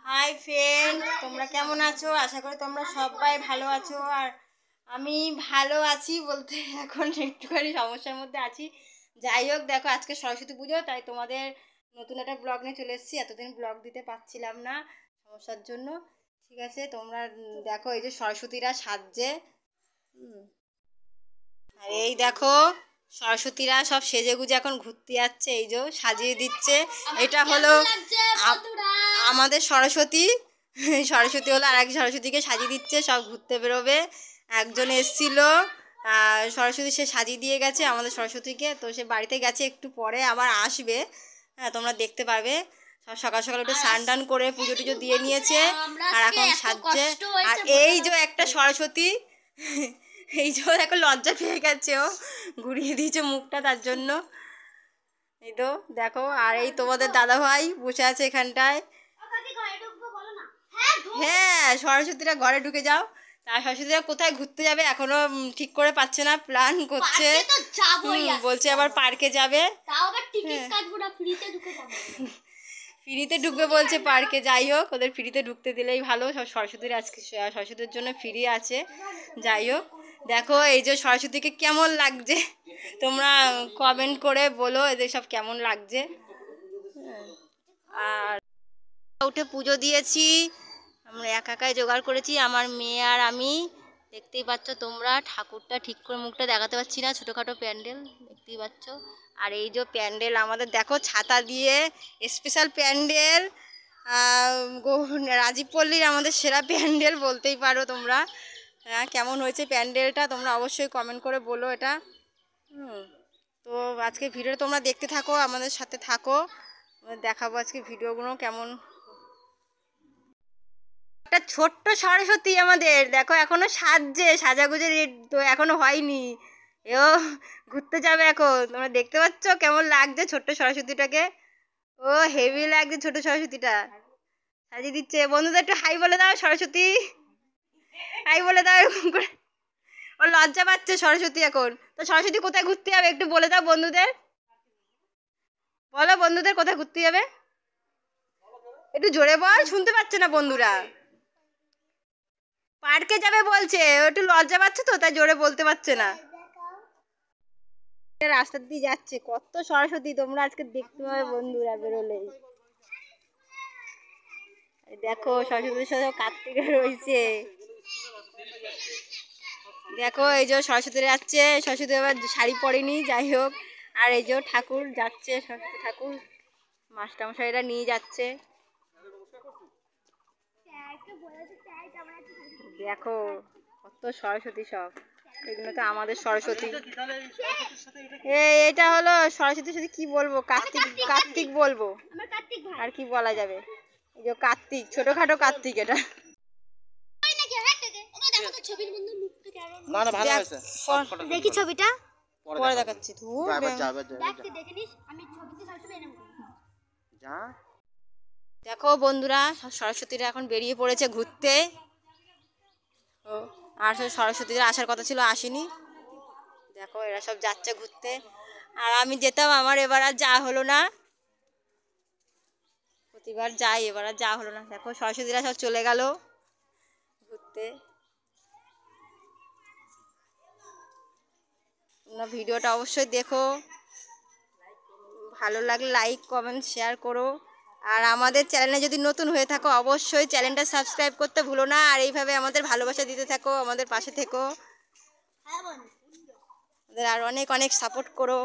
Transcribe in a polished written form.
Hi friend, তোমরা কেমন আছো? আশা করি তোমরা সবাই ভালো আছো। আর আমি ভালো আছি বলতে এখন একটুখানি সমস্যার মধ্যে আছি। যাই হোক, দেখো আজকে সরস্বতী পুজো, তাই তোমাদের নতুন একটা ব্লগ নিয়ে চলে এসেছি। এতদিন ব্লগ দিতে পারছিলাম না সমস্যার জন্য। ঠিক আছে, তোমরা দেখো এই যে সরস্বতীরা সাজছে। আর এই দেখো সরস্বতীরা সব সেজে গুজে এখন ঘুরতে যাচ্ছে, এই যে সাজিয়ে দিচ্ছে। এটা হলো আমাদের সরস্বতী। সরস্বতী হলো আর এক সরস্বতীকে সাজিয়ে দিচ্ছে, সব ঘুরতে বেরোবে। একজন এসছিল সরস্বতী, সে সাজিয়ে দিয়ে গেছে আমাদের সরস্বতীকে। তো সে বাড়িতে গেছে, একটু পরে আবার আসবে। হ্যাঁ, তোমরা দেখতে পাবে। সব সকাল সকাল উঠে স্নান টান করে পুজো টুজো দিয়ে নিয়েছে, আর এখন সাজছে। আর এই যে একটা সরস্বতী, এই যে দেখো লজ্জা পেয়ে গেছে, ও ঘুরিয়ে দিয়েছে মুখটা তার জন্য। এই তো দেখো, আর এই তোমাদের দাদা ভাই বসে আছে এখানটায়। হ্যাঁ, সরস্বতীরা ঘরে ঢুকে যাও। আর সরস্বতীরা কোথায় ঘুরতে যাবে এখনো ঠিক করে পাচ্ছে না, প্ল্যান করছে। বলছে আবার পার্কে যাবে। ফ্রিতে ঢুকবে বলছে পার্কে। যাই হোক, ওদের ফ্রিতে ঢুকতে দিলেই ভালো। সব সরস্বতীর আজকে সরস্বতীর জন্য ফ্রি আছে। যাই হোক, দেখো এই যে সরস্বতীকে কেমন লাগছে তোমরা কমেন্ট করে বলো এদের সব কেমন লাগছে। আর উঠে পুজো দিয়েছি, আমরা একা একাই জোগাড় করেছি, আমার মেয়ে আর আমি। দেখতেই পাচ্ছ তোমরা, ঠাকুরটা ঠিক করে মুখটা দেখাতে পারছি না, ছোটোখাটো প্যান্ডেল দেখতেই পাচ্ছ। আর এই যে প্যান্ডেল আমাদের দেখো ছাতা দিয়ে স্পেশাল প্যান্ডেল। রাজীব পল্লীর আমাদের সেরা প্যান্ডেল বলতেই পারো তোমরা। হ্যাঁ, কেমন হয়েছে প্যান্ডেলটা তোমরা অবশ্যই কমেন্ট করে বলো এটা। তো আজকে ভিডিও তোমরা দেখতে থাকো, আমাদের সাথে থাকো, দেখাবো আজকে ভিডিওগুলো কেমন। একটা ছোট্ট সরস্বতী আমাদের দেখো এখনো সাজছে, সাজাগুজে তো এখনো হয়নি। এও ঘুরতে যাবে এখন। তোমরা দেখতে পাচ্ছ কেমন লাগছে ছোট্ট সরস্বতীটাকে? ও হেভি লাগছে ছোট সরস্বতীটা, সাজিয়ে দিচ্ছে। বন্ধুদের একটু হাই বলে দাও সরস্বতী, হাই বলে দাও এরকম করে। ও লজ্জা পাচ্ছে সরস্বতী এখন। তো সরস্বতী কোথায় ঘুরতে যাবে একটু বলে দাও বন্ধুদের, বলো বন্ধুদের কোথায় ঘুরতে যাবে, একটু জোরে বল, শুনতে পাচ্ছে না বন্ধুরা। পার্কে যাবে বলছে, ও একটু লজ্জা পাচ্ছে তো তাই জোরে বলতে পারছে না। রাস্তা দিয়ে যাচ্ছে কত সরস্বতী, তোমরা আজকে দেখতে পাবে বন্ধুরা বেরোলেই। দেখো সরস্বতীর সাথে কার্তিকা রয়েছে। দেখো এই যে সরস্বতী যাচ্ছে, সরস্বতী আবার শাড়ি পরেনি। যাই হোক, আর এই যে ঠাকুর যাচ্ছে, সরস্বতী ঠাকুর মাস্টারমশাইরা নিয়ে যাচ্ছে। দেখো কত সরস্বতী সব, এগুলো তো আমাদের সরস্বতী। এটা হলো সরস্বতীর সাথে কি বলবো, কার্তিক, কার্তিক বলবো, আর কি বলা যাবে। এই যে কার্তিক, ছোটখাটো কার্তিক এটা। দেখি ছবিটা পরে দেখাচ্ছি। দেখো বন্ধুরা, সরস্বতীরা এখন বেরিয়ে পড়েছে ঘুরতে। আর সরস্বতীরা আসার কথা ছিল, আসেনি। দেখো এরা সব যাচ্ছে ঘুরতে, আর আমি যেতাম, আমার এবার আর যা হলো না। প্রতিবার যাই, এবার আর যা হলো না। দেখো সরস্বতীরা সব চলে গেল ঘুরতে। তোমরা ভিডিওটা অবশ্যই দেখো, ভালো লাগলে লাইক কমেন্ট শেয়ার করো। আর আমাদের চ্যানেলে যদি নতুন হয়ে থাকো অবশ্যই চ্যানেলটা সাবস্ক্রাইব করতে ভুলো না। আর এইভাবে আমাদের ভালোবাসা দিতে থাকো, আমাদের পাশে থেকো, আমাদের আর অনেক অনেক সাপোর্ট করো।